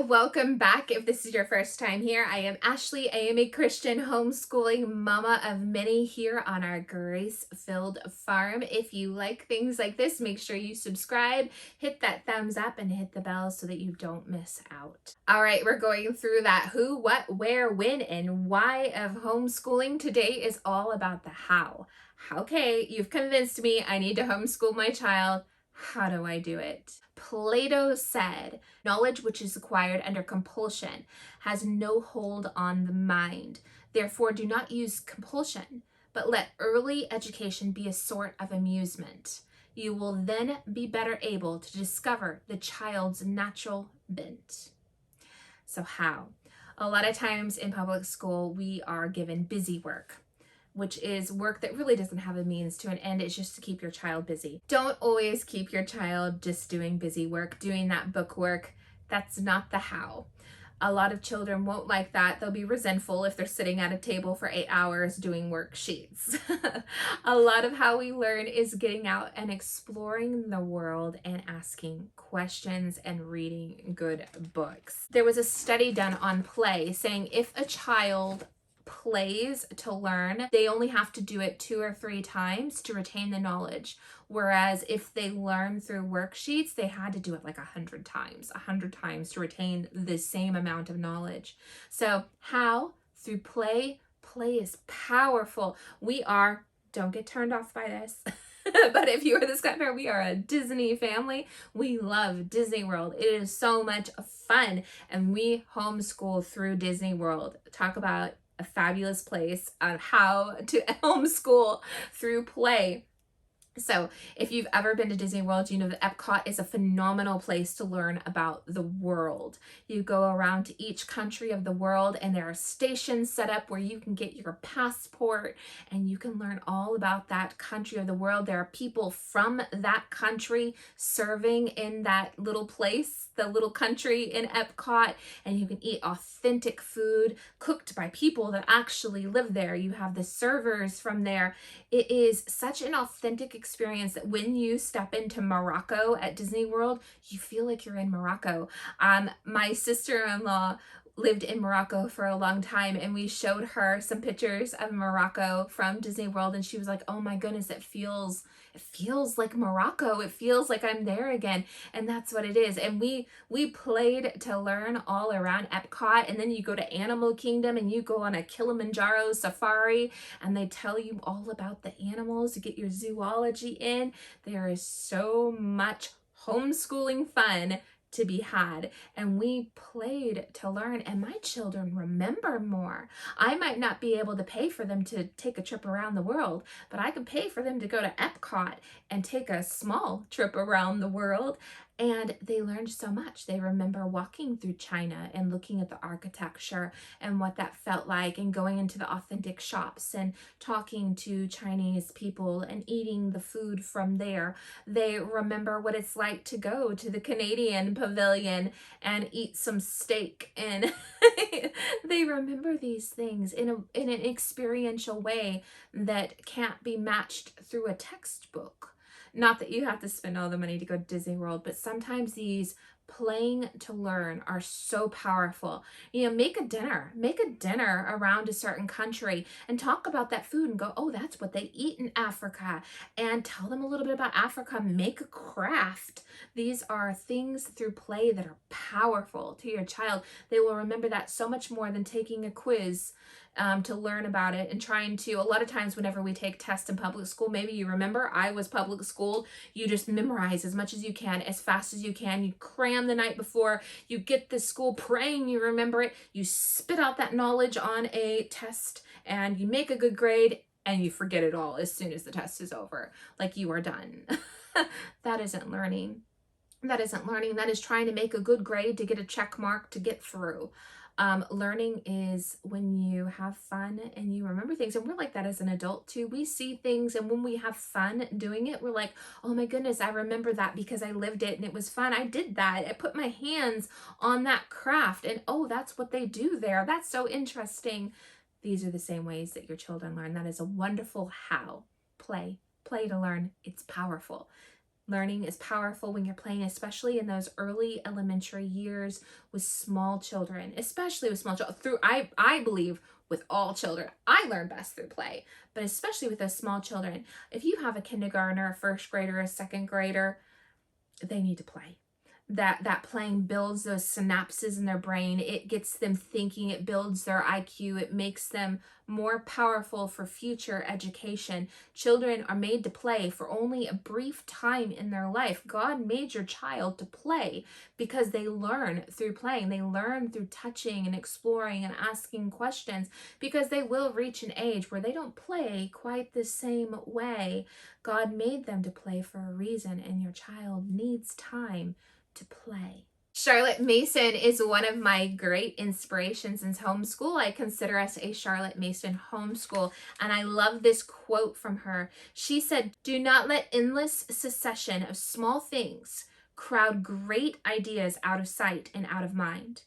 welcome back. If this is your first time here, I am Ashley. I am a Christian homeschooling mama of many here on our grace-filled farm. If you like things like this, make sure you subscribe, hit that thumbs up, and hit the bell so that you don't miss out. All right, we're going through that who, what, where, when, and why of homeschooling. Today is all about the how. Okay, you've convinced me I need to homeschool my child. How do I do it? Plato said, knowledge which is acquired under compulsion has no hold on the mind. Therefore, do not use compulsion, but let early education be a sort of amusement. You will then be better able to discover the child's natural bent. So how? A lot of times in public school, we are given busy work, which is work that really doesn't have a means to an end. It's just to keep your child busy. Don't always keep your child just doing busy work, doing that book work. That's not the how. A lot of children won't like that. They'll be resentful if they're sitting at a table for 8 hours doing worksheets. A lot of how we learn is getting out and exploring the world and asking questions and reading good books. There was a study done on play saying if a child plays to learn, they only have to do it 2 or 3 times to retain the knowledge. Whereas if they learn through worksheets, they had to do it like 100 times to retain the same amount of knowledge. So how? Through play. Play is powerful. Don't get turned off by this. But if you are this kind of parent, we are a Disney family. We love Disney World. It is so much fun. And we homeschool through Disney World. Talk about a fabulous place on how to homeschool through play. So if you've ever been to Disney World, you know that Epcot is a phenomenal place to learn about the world. You go around to each country of the world and there are stations set up where you can get your passport and you can learn all about that country of the world. There are people from that country serving in that little place, the little country in Epcot, and you can eat authentic food cooked by people that actually live there. You have the servers from there. It is such an authentic experience that when you step into Morocco at Disney World, you feel like you're in Morocco. My sister-in-law lived in Morocco for a long time and we showed her some pictures of Morocco from Disney World and she was like, oh my goodness, it feels like Morocco. It feels like I'm there again. And that's what it is. And we played to learn all around Epcot, and then you go to Animal Kingdom and you go on a Kilimanjaro safari and they tell you all about the animals to get your zoology in. There is so much homeschooling fun to be had, and we played to learn, and my children remember more. I might not be able to pay for them to take a trip around the world, but I can pay for them to go to Epcot and take a small trip around the world. And they learned so much. They remember walking through China and looking at the architecture and what that felt like, and going into the authentic shops and talking to Chinese people and eating the food from there. They remember what it's like to go to the Canadian pavilion and eat some steak. And they remember these things in an experiential way that can't be matched through a textbook. Not that you have to spend all the money to go to Disney World, but sometimes these playing to learn are so powerful. You know, make a dinner around a certain country and talk about that food and go, oh, that's what they eat in Africa, and tell them a little bit about Africa. Make a craft. These are things through play that are powerful to your child. They will remember that so much more than taking a quiz to learn about it and trying to. A lot of times whenever we take tests in public school, maybe you remember, I was public school, you just memorize as much as you can, as fast as you can. You cram the night before, you get to school praying you remember it, you spit out that knowledge on a test and you make a good grade, and you forget it all as soon as the test is over, like you are done. That isn't learning. That isn't learning. That is trying to make a good grade to get a check mark to get through. Learning is when you have fun and you remember things, and we're like that as an adult too. We see things, and when we have fun doing it, we're like, oh my goodness, I remember that because I lived it and it was fun. I did that. I put my hands on that craft, and oh, that's what they do there. That's so interesting. These are the same ways that your children learn. That is a wonderful how. Play to learn. It's powerful. Learning is powerful when you're playing, especially in those early elementary years with small children, especially with small children. I believe with all children, I learn best through play, but especially with those small children. If you have a kindergartner, a first grader, a second grader, they need to play. That playing builds those synapses in their brain. It gets them thinking, it builds their IQ, it makes them more powerful for future education. Children are made to play for only a brief time in their life. God made your child to play because they learn through playing. They learn through touching and exploring and asking questions, because they will reach an age where they don't play quite the same way. God made them to play for a reason, and your child needs time to play. Charlotte Mason is one of my great inspirations in homeschool. I consider us a Charlotte Mason homeschool, and I love this quote from her. She said, "Do not let endless succession of small things crowd great ideas out of sight and out of mind.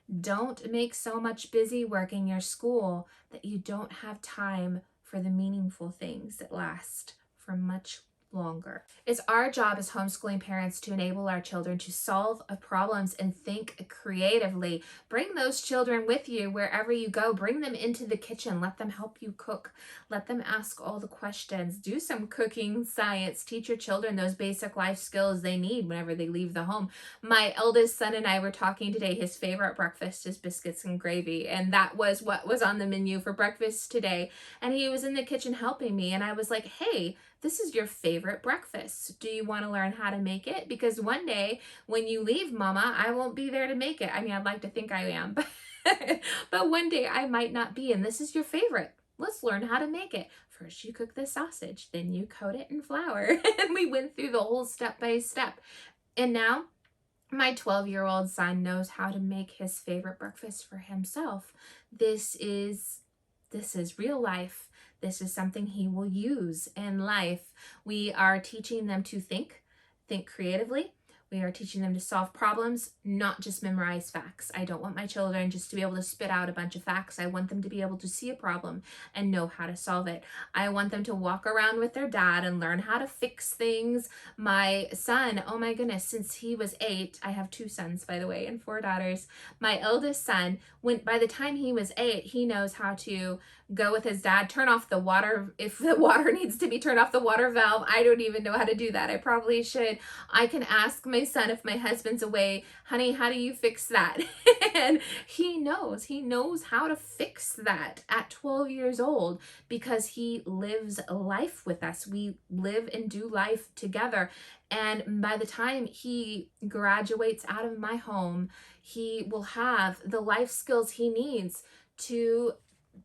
Don't make so much busy work in your school that you don't have time for the meaningful things that last for much longer." It's our job as homeschooling parents to enable our children to solve problems and think creatively. Bring those children with you wherever you go. Bring them into the kitchen. Let them help you cook. Let them ask all the questions. Do some cooking science. Teach your children those basic life skills they need whenever they leave the home. My eldest son and I were talking today. His favorite breakfast is biscuits and gravy, and that was what was on the menu for breakfast today. And he was in the kitchen helping me, and I was like, "Hey, this is your favorite breakfast. Do you want to learn how to make it? Because one day when you leave mama, I won't be there to make it. I mean, I'd like to think I am, but one day I might not be, and this is your favorite. Let's learn how to make it. First you cook the sausage, then you coat it in flour." And we went through the whole step by step. And now my 12-year-old son knows how to make his favorite breakfast for himself. This is real life. This is something he will use in life. We are teaching them to think creatively. We are teaching them to solve problems, not just memorize facts. I don't want my children just to be able to spit out a bunch of facts. I want them to be able to see a problem and know how to solve it. I want them to walk around with their dad and learn how to fix things. My son, oh my goodness, since he was 8, I have 2 sons, by the way, and 4 daughters. My eldest son, by the time he was 8, he knows how to go with his dad, turn off the water. If the water needs to be turned off, the water valve. I don't even know how to do that. I probably should. I can ask my son if my husband's away, "Honey, how do you fix that?" And he knows how to fix that at 12 years old, because he lives life with us. We live and do life together. And by the time he graduates out of my home, he will have the life skills he needs to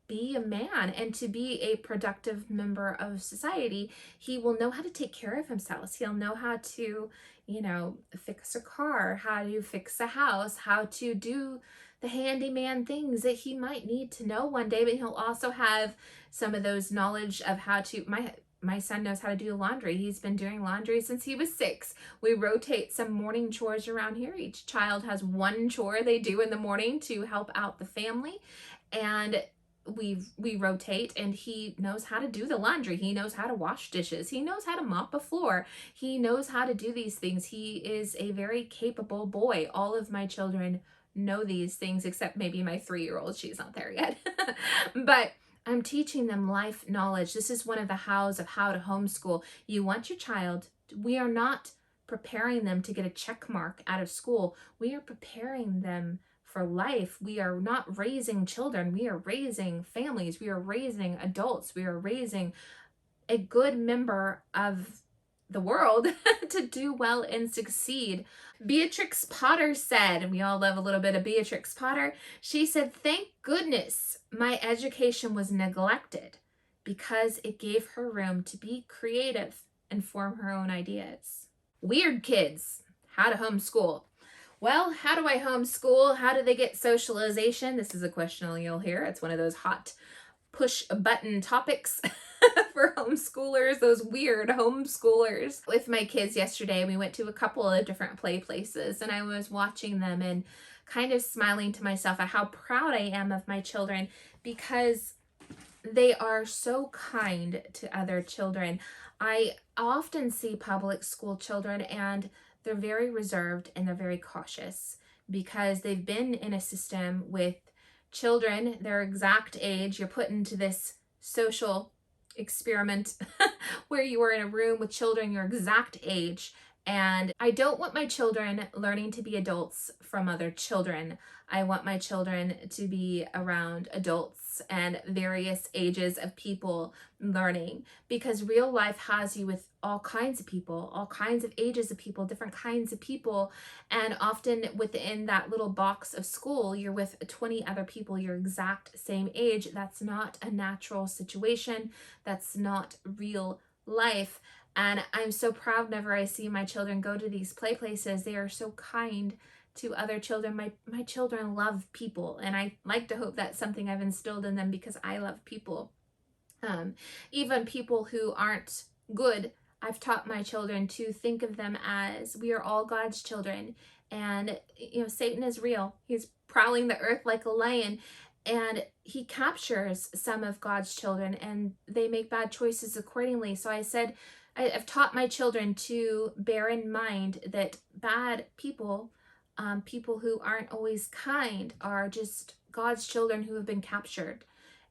be a man and to be a productive member of society. He will know how to take care of himself. He'll know how to, fix a car, how to fix a house, how to do the handyman things that he might need to know one day, but he'll also have some of those knowledge of how to, my son knows how to do laundry. He's been doing laundry since he was 6. We rotate some morning chores around here. Each child has one chore they do in the morning to help out the family. And we rotate, and he knows how to do the laundry. He knows how to wash dishes. He knows how to mop a floor. He knows how to do these things. He is a very capable boy. All of my children know these things, except maybe my 3-year-old. She's not there yet. But I'm teaching them life knowledge. This is one of the hows of how to homeschool. You want your child, we are not preparing them to get a check mark out of school. We are preparing them for life. We are not raising children. We are raising families. We are raising adults. We are raising a good member of the world to do well and succeed. Beatrix Potter said, and we all love a little bit of Beatrix Potter, she said, "Thank goodness my education was neglected, because it gave her room to be creative and form her own ideas." Weird kids, how to homeschool. Well, how do I homeschool? How do they get socialization? This is a question you'll hear. It's one of those hot push button topics for homeschoolers, those weird homeschoolers. With my kids yesterday, we went to a couple of different play places, and I was watching them and kind of smiling to myself at how proud I am of my children, because They are so kind to other children. I often see public school children and they're very reserved and they're very cautious because they've been in a system with children their exact age. You're put into this social experiment where you are in a room with children your exact age. And I don't want my children learning to be adults from other children. I want my children to be around adults and various ages of people learning, because real life has you with all kinds of people, all kinds of ages of people, different kinds of people. And often within that little box of school, you're with 20 other people your exact same age. That's not a natural situation. That's not real life. And I'm so proud whenever I see my children go to these play places. They are so kind to other children. My children love people, and I like to hope that's something I've instilled in them because I love people. Even people who aren't good, I've taught my children to think of them as we are all God's children. And Satan is real. He's prowling the earth like a lion, and he captures some of God's children and they make bad choices accordingly. So I've taught my children to bear in mind that bad people, people who aren't always kind, are just God's children who have been captured.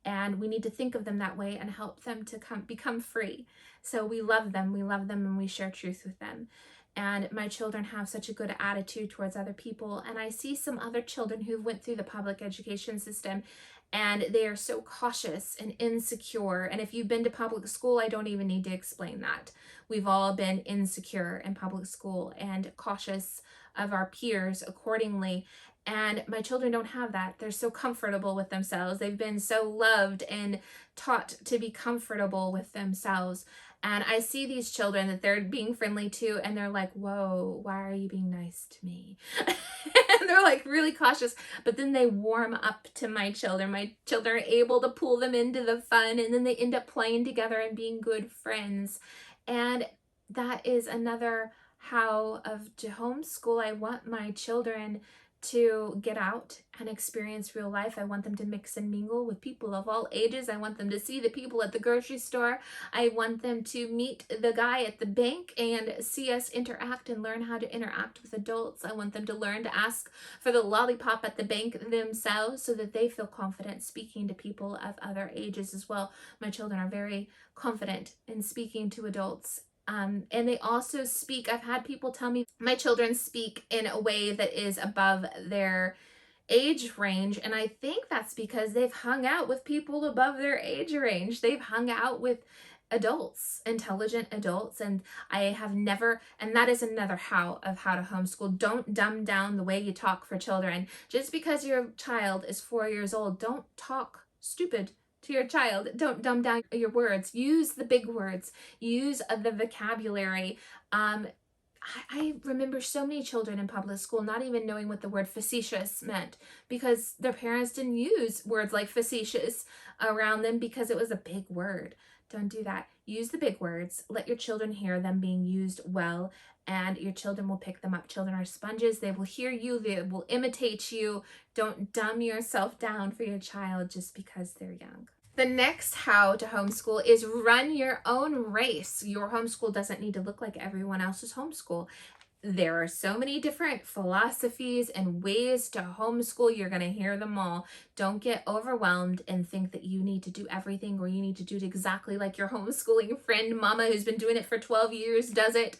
And we need to think of them that way and help them to become free. So we love them, and we share truth with them. And my children have such a good attitude towards other people. And I see some other children who went through the public education system and they are so cautious and insecure. And if you've been to public school, I don't even need to explain that. We've all been insecure in public school and cautious of our peers accordingly. And my children don't have that. They're so comfortable with themselves. They've been so loved and taught to be comfortable with themselves. And I see these children that they're being friendly to, and they're like, whoa, why are you being nice to me? And they're like really cautious, but then they warm up to my children. My children are able to pull them into the fun, and then they end up playing together and being good friends. And that is another how to homeschool. I want my children to get out and experience real life. I want them to mix and mingle with people of all ages. I want them to see the people at the grocery store. I want them to meet the guy at the bank and see us interact and learn how to interact with adults. I want them to learn to ask for the lollipop at the bank themselves so that they feel confident speaking to people of other ages as well. My children are very confident in speaking to adults. And they also speak, I've had people tell me my children speak in a way that is above their age range. And I think that's because they've hung out with people above their age range. They've hung out with adults, intelligent adults. And I have never, and that is another how to homeschool. Don't dumb down the way you talk for children. Just because your child is 4 years old, don't talk stupid to your child. Don't dumb down your words. Use the big words. Use the vocabulary. I remember so many children in public school not even knowing what the word facetious meant because their parents didn't use words like facetious around them because it was a big word. Don't do that. Use the big words. Let your children hear them being used well, and your children will pick them up. Children are sponges. They will hear you. They will imitate you. Don't dumb yourself down for your child just because they're young. The next how to homeschool is run your own race. Your homeschool doesn't need to look like everyone else's homeschool. There are so many different philosophies and ways to homeschool. You're going to hear them all. Don't get overwhelmed and think that you need to do everything or you need to do it exactly like your homeschooling friend, mama, who's been doing it for 12 years, does it.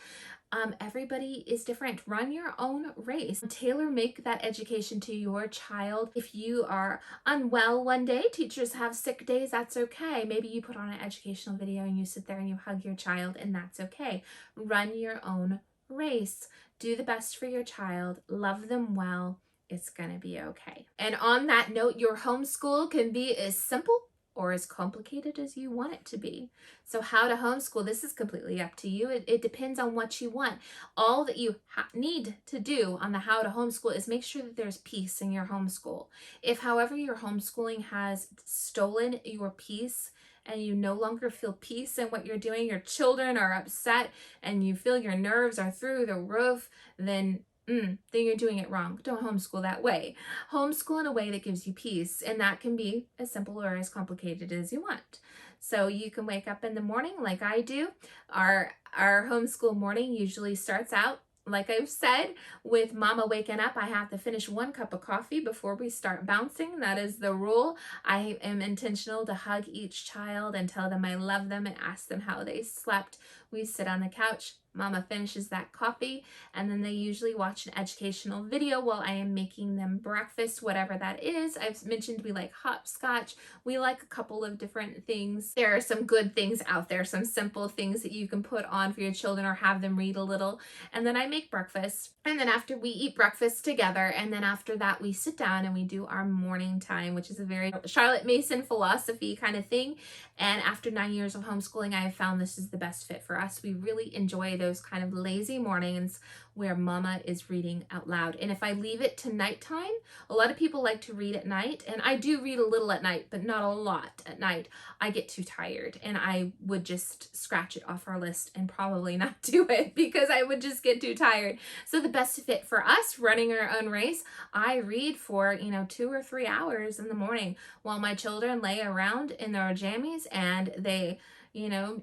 Everybody is different. Run your own race. Tailor make that education to your child. If you are unwell one day, teachers have sick days, that's okay. Maybe you put on an educational video and you sit there and you hug your child, and that's okay. Run your own race. Do the best for your child. Love them well. It's gonna be okay. And on that note, your homeschool can be as simple or as complicated as you want it to be. So how to homeschool, this is completely up to you. It depends on what you want. All that you need to do on the how to homeschool is make sure that there's peace in your homeschool. If, however, your homeschooling has stolen your peace and you no longer feel peace in what you're doing, your children are upset and you feel your nerves are through the roof, then then you're doing it wrong. Don't homeschool that way. Homeschool in a way that gives you peace, and that can be as simple or as complicated as you want. So you can wake up in the morning like I do. Our homeschool morning usually starts out, like I've said, with mama waking up. I have to finish 1 cup of coffee before we start bouncing. That is the rule. I am intentional to hug each child and tell them I love them and ask them how they slept. We sit on the couch. Mama finishes that coffee, and then they usually watch an educational video while I am making them breakfast, whatever that is. I've mentioned we like hopscotch. We like a couple of different things. There are some good things out there, some simple things that you can put on for your children or have them read a little. And then I make breakfast. And then after we eat breakfast together, and then after that we sit down and we do our morning time, which is a very Charlotte Mason philosophy kind of thing. And after 9 years of homeschooling, I have found this is the best fit for us. We really enjoy those kind of lazy mornings where mama is reading out loud. And if I leave it to nighttime, a lot of people like to read at night, and I do read a little at night, but not a lot at night. I get too tired, and I would just scratch it off our list and probably not do it because I would just get too tired. So the best fit for us, running our own race, I read for 2 or 3 hours in the morning while my children lay around in their jammies and they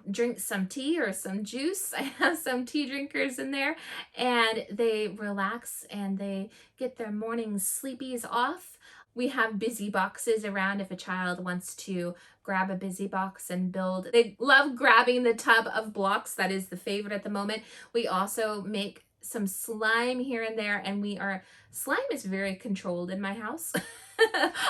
drink some tea or some juice. I have some tea drinkers in there, and they relax and they get their morning sleepies off. We have busy boxes around if a child wants to grab a busy box and build. They love grabbing the tub of blocks. That is the favorite at the moment. We also make some slime here and there, and slime is very controlled in my house.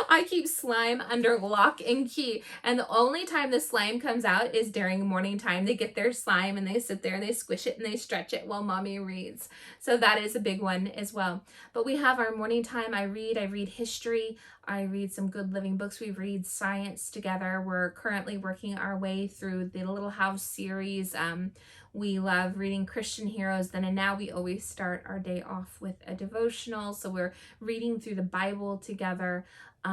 I keep slime under lock and key, and the only time the slime comes out is during morning time. They get their slime and they sit there and they squish it and they stretch it while mommy reads. So that is a big one as well. But we have our morning time. I read history. I read some good living books. We read science together. We're currently working our way through the Little House series. We love reading Christian heroes. And now we always start our day off with a devotional. So we're reading through the Bible together.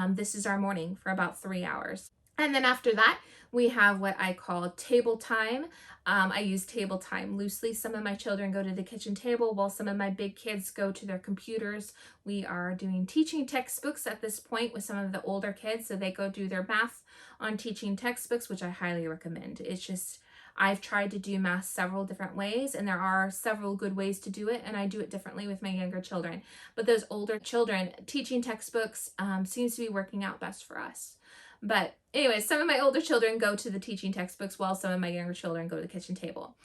This is our morning for about 3 hours. And then after that, we have what I call table time. I use table time loosely. Some of my children go to the kitchen table while some of my big kids go to their computers. We are doing teaching textbooks at this point with some of the older kids, so they go do their math on teaching textbooks, which I highly recommend. It's just, I've tried to do math several different ways, and there are several good ways to do it, and I do it differently with my younger children. But those older children, teaching textbooks seems to be working out best for us. But anyway, some of my older children go to the teaching textbooks while some of my younger children go to the kitchen table.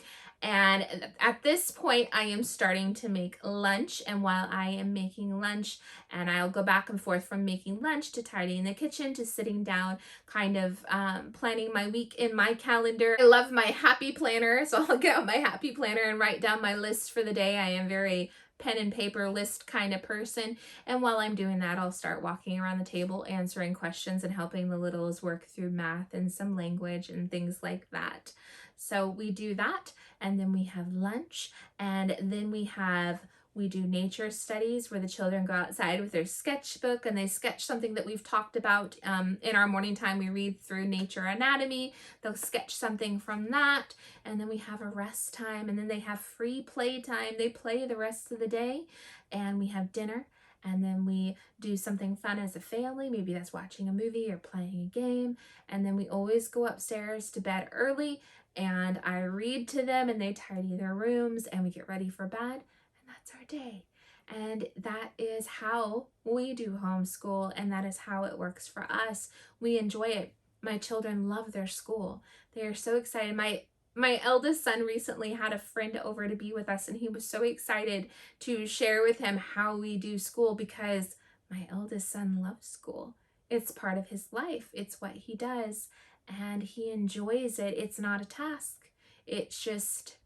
And at this point, I am starting to make lunch. And while I am making lunch, and I'll go back and forth from making lunch to tidying the kitchen to sitting down, kind of planning my week in my calendar. I love my happy planner, so I'll get out my happy planner and write down my list for the day. I am very pen and paper list kind of person. And while I'm doing that, I'll start walking around the table, answering questions and helping the littles work through math and some language and things like that. So we do that, and then we have lunch, and then we do nature studies where the children go outside with their sketchbook and they sketch something that we've talked about in our morning time. We read through nature anatomy. They'll sketch something from that, and then we have a rest time, and then they have free play time. They play the rest of the day, and we have dinner, and then we do something fun as a family. Maybe that's watching a movie or playing a game, and then we always go upstairs to bed early, and I read to them, and they tidy their rooms, and we get ready for bed. That's our day. And that is how we do homeschool, and that is how it works for us. We enjoy it. My children love their school. They are so excited. My eldest son recently had a friend over to be with us, and he was so excited to share with him how we do school because my eldest son loves school. It's part of his life. It's what he does, and he enjoys it. It's not a task. It's just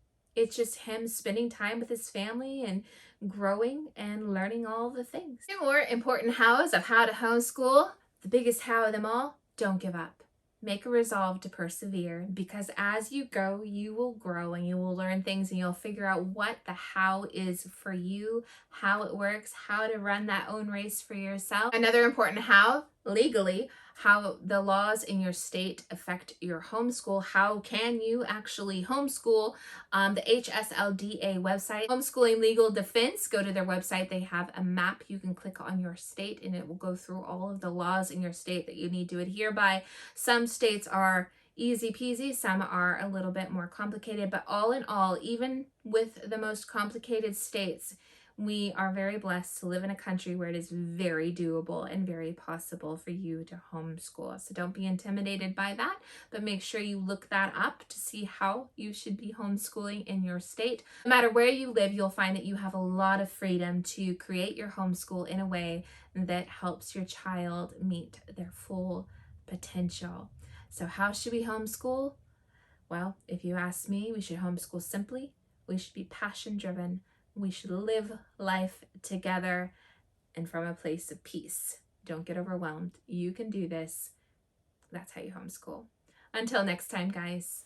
him spending time with his family and growing and learning all the things. Two more important hows of how to homeschool. The biggest how of them all, don't give up. Make a resolve to persevere, because as you go, you will grow and you will learn things, and you'll figure out what the how is for you, how it works, how to run that own race for yourself. Another important how, legally how the laws in your state affect your homeschool. How can you actually homeschool? The HSLDA website, Homeschooling Legal Defense, go to their website. They have a map you can click on your state, and it will go through all of the laws in your state that you need to adhere by. Some states are easy peasy, some are a little bit more complicated, but all in all, even with the most complicated states, we are very blessed to live in a country where it is very doable and very possible for you to homeschool. So don't be intimidated by that, but make sure you look that up to see how you should be homeschooling in your state. No matter where you live, you'll find that you have a lot of freedom to create your homeschool in a way that helps your child meet their full potential. So how should we homeschool? Well, if you ask me, we should homeschool simply. We should be passion driven. We should live life together and from a place of peace. Don't get overwhelmed. You can do this. That's how you homeschool. Until next time, guys.